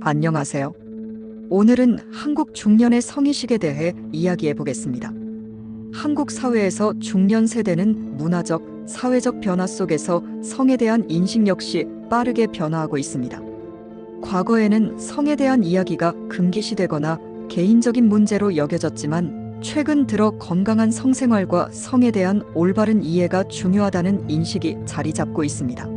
안녕하세요. 오늘은 한국 중년의 성의식에 대해 이야기해 보겠습니다. 한국 사회에서 중년 세대는 문화적, 사회적 변화 속에서 성에 대한 인식 역시 빠르게 변화하고 있습니다. 과거에는 성에 대한 이야기가 금기시되거나 개인적인 문제로 여겨졌지만 최근 들어 건강한 성생활과 성에 대한 올바른 이해가 중요하다는 인식이 자리 잡고 있습니다.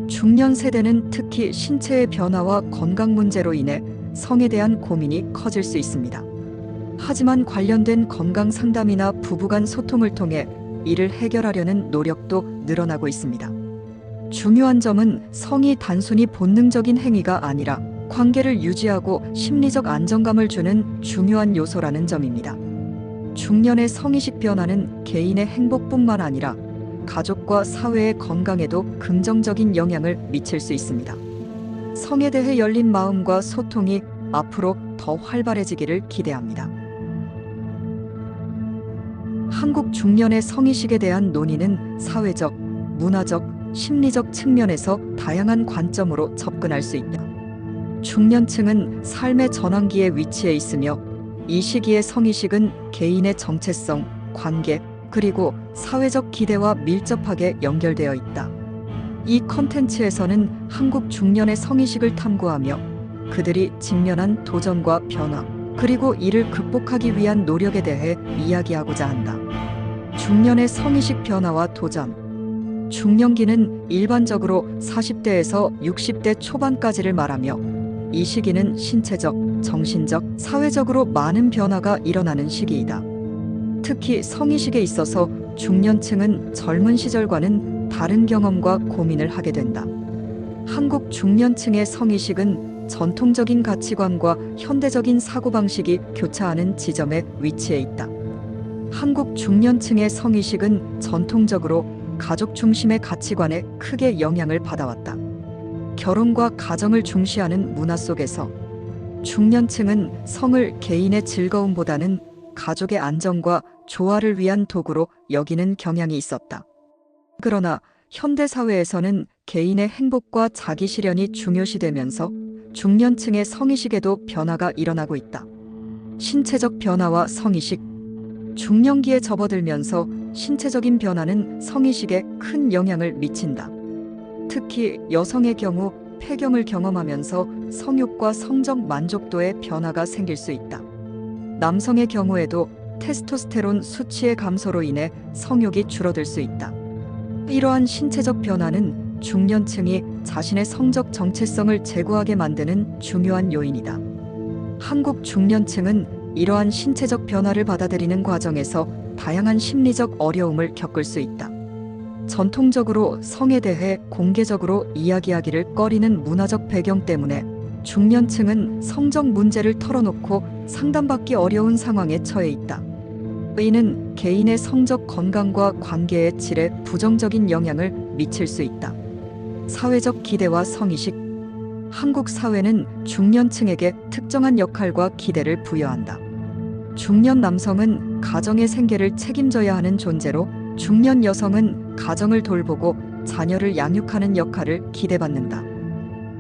중년 세대는 특히 신체의 변화와 건강 문제로 인해 성에 대한 고민이 커질 수 있습니다. 하지만 관련된 건강 상담이나 부부간 소통을 통해 이를 해결하려는 노력도 늘어나고 있습니다. 중요한 점은 성이 단순히 본능적인 행위가 아니라 관계를 유지하고 심리적 안정감을 주는 중요한 요소라는 점입니다. 중년의 성의식 변화는 개인의 행복뿐만 아니라 가족과 사회의 건강에도 긍정적인 영향을 미칠 수 있습니다. 성에 대해 열린 마음과 소통이 앞으로 더 활발해지기를 기대합니다. 한국 중년의 성의식에 대한 논의는 사회적, 문화적, 심리적 측면에서 다양한 관점으로 접근할 수 있다. 중년층은 삶의 전환기에 위치해 있으며 이 시기의 성의식은 개인의 정체성, 관계, 그리고 사회적 기대와 밀접하게 연결되어 있다. 이 컨텐츠에서는 한국 중년의 성의식을 탐구하며 그들이 직면한 도전과 변화, 그리고 이를 극복하기 위한 노력에 대해 이야기하고자 한다. 중년의 성의식 변화와 도전. 중년기는 일반적으로 40대에서 60대 초반까지를 말하며 이 시기는 신체적, 정신적, 사회적으로 많은 변화가 일어나는 시기이다. 특히 성의식에 있어서 중년층은 젊은 시절과는 다른 경험과 고민을 하게 된다. 한국 중년층의 성의식은 전통적인 가치관과 현대적인 사고방식이 교차하는 지점에 위치해 있다. 한국 중년층의 성의식은 전통적으로 가족 중심의 가치관에 크게 영향을 받아왔다. 결혼과 가정을 중시하는 문화 속에서 중년층은 성을 개인의 즐거움보다는 가족의 안정과 조화를 위한 도구로 여기는 경향이 있었다. 그러나 현대 사회에서는 개인의 행복과 자기 실현이 중요시되면서 중년층의 성의식에도 변화가 일어나고 있다. 신체적 변화와 성의식. 중년기에 접어들면서 신체적인 변화는 성의식에 큰 영향을 미친다. 특히 여성의 경우 폐경을 경험하면서 성욕과 성적 만족도에 변화가 생길 수 있다. 남성의 경우에도 테스토스테론 수치의 감소로 인해 성욕이 줄어들 수 있다. 이러한 신체적 변화는 중년층이 자신의 성적 정체성을 제고하게 만드는 중요한 요인이다. 한국 중년층은 이러한 신체적 변화를 받아들이는 과정에서 다양한 심리적 어려움을 겪을 수 있다. 전통적으로 성에 대해 공개적으로 이야기하기를 꺼리는 문화적 배경 때문에 중년층은 성적 문제를 털어놓고 상담받기 어려운 상황에 처해 있다. 이는 개인의 성적 건강과 관계의 질에 부정적인 영향을 미칠 수 있다. 사회적 기대와 성의식. 한국 사회는 중년층에게 특정한 역할과 기대를 부여한다. 중년 남성은 가정의 생계를 책임져야 하는 존재로 중년 여성은 가정을 돌보고 자녀를 양육하는 역할을 기대받는다.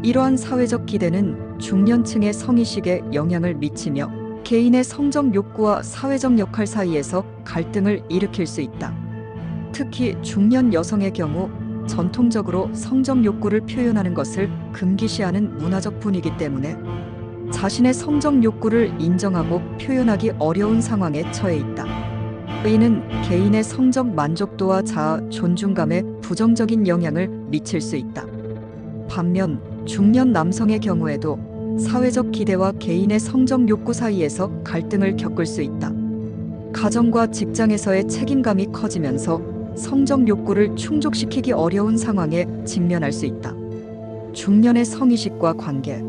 이러한 사회적 기대는 중년층의 성의식에 영향을 미치며 개인의 성적 욕구와 사회적 역할 사이에서 갈등을 일으킬 수 있다. 특히 중년 여성의 경우 전통적으로 성적 욕구를 표현하는 것을 금기시하는 문화적 분위기 때문에 자신의 성적 욕구를 인정하고 표현하기 어려운 상황에 처해 있다. 이는 개인의 성적 만족도와 자아, 존중감에 부정적인 영향을 미칠 수 있다. 반면 중년 남성의 경우에도 사회적 기대와 개인의 성적 욕구 사이에서 갈등을 겪을 수 있다. 가정과 직장에서의 책임감이 커지면서 성적 욕구를 충족시키기 어려운 상황에 직면할 수 있다. 중년의 성의식과 관계.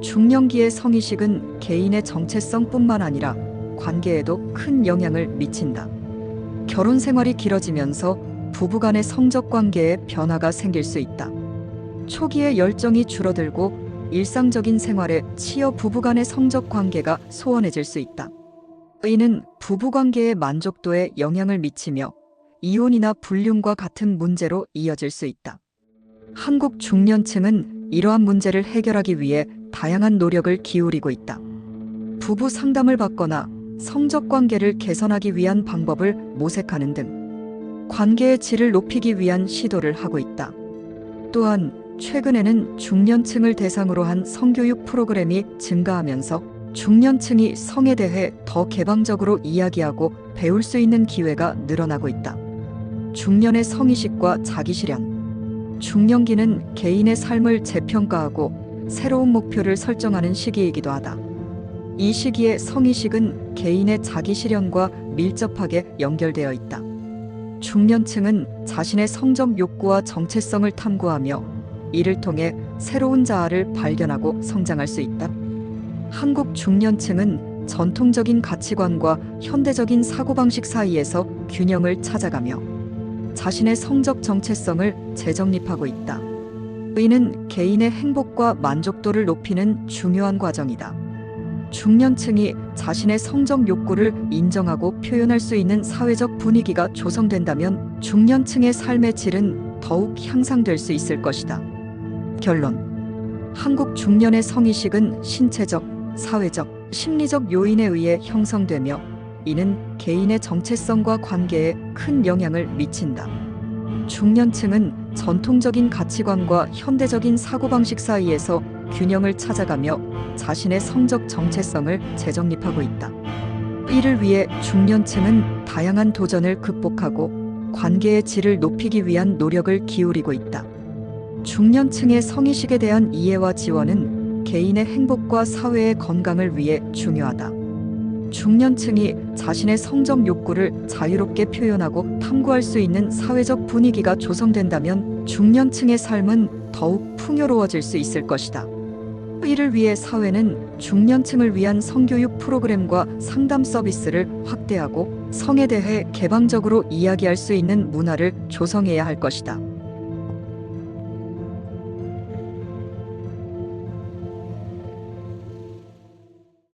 중년기의 성의식은 개인의 정체성뿐만 아니라 관계에도 큰 영향을 미친다. 결혼 생활이 길어지면서 부부간의 성적 관계에 변화가 생길 수 있다. 초기에 열정이 줄어들고 일상적인 생활에 치여 부부간의 성적 관계가 소원해질 수 있다. 이는 부부관계의 만족도에 영향을 미치며 이혼이나 불륜과 같은 문제로 이어질 수 있다. 한국 중년층은 이러한 문제를 해결하기 위해 다양한 노력을 기울이고 있다. 부부 상담을 받거나 성적 관계를 개선하기 위한 방법을 모색하는 등 관계의 질을 높이기 위한 시도를 하고 있다. 또한 최근에는 중년층을 대상으로 한 성교육 프로그램이 증가하면서 중년층이 성에 대해 더 개방적으로 이야기하고 배울 수 있는 기회가 늘어나고 있다. 중년의 성의식과 자기실현. 중년기는 개인의 삶을 재평가하고 새로운 목표를 설정하는 시기이기도 하다. 이 시기의 성의식은 개인의 자기실현과 밀접하게 연결되어 있다. 중년층은 자신의 성적 욕구와 정체성을 탐구하며 이를 통해 새로운 자아를 발견하고 성장할 수 있다. 한국 중년층은 전통적인 가치관과 현대적인 사고방식 사이에서 균형을 찾아가며 자신의 성적 정체성을 재정립하고 있다. 이는 개인의 행복과 만족도를 높이는 중요한 과정이다. 중년층이 자신의 성적 욕구를 인정하고 표현할 수 있는 사회적 분위기가 조성된다면 중년층의 삶의 질은 더욱 향상될 수 있을 것이다. 결론. 한국 중년의 성의식은 신체적, 사회적, 심리적 요인에 의해 형성되며 이는 개인의 정체성과 관계에 큰 영향을 미친다. 중년층은 전통적인 가치관과 현대적인 사고방식 사이에서 균형을 찾아가며 자신의 성적 정체성을 재정립하고 있다. 이를 위해 중년층은 다양한 도전을 극복하고 관계의 질을 높이기 위한 노력을 기울이고 있다. 중년층의 성의식에 대한 이해와 지원은 개인의 행복과 사회의 건강을 위해 중요하다. 중년층이 자신의 성적 욕구를 자유롭게 표현하고 탐구할 수 있는 사회적 분위기가 조성된다면 중년층의 삶은 더욱 풍요로워질 수 있을 것이다. 이를 위해 사회는 중년층을 위한 성교육 프로그램과 상담 서비스를 확대하고 성에 대해 개방적으로 이야기할 수 있는 문화를 조성해야 할 것이다.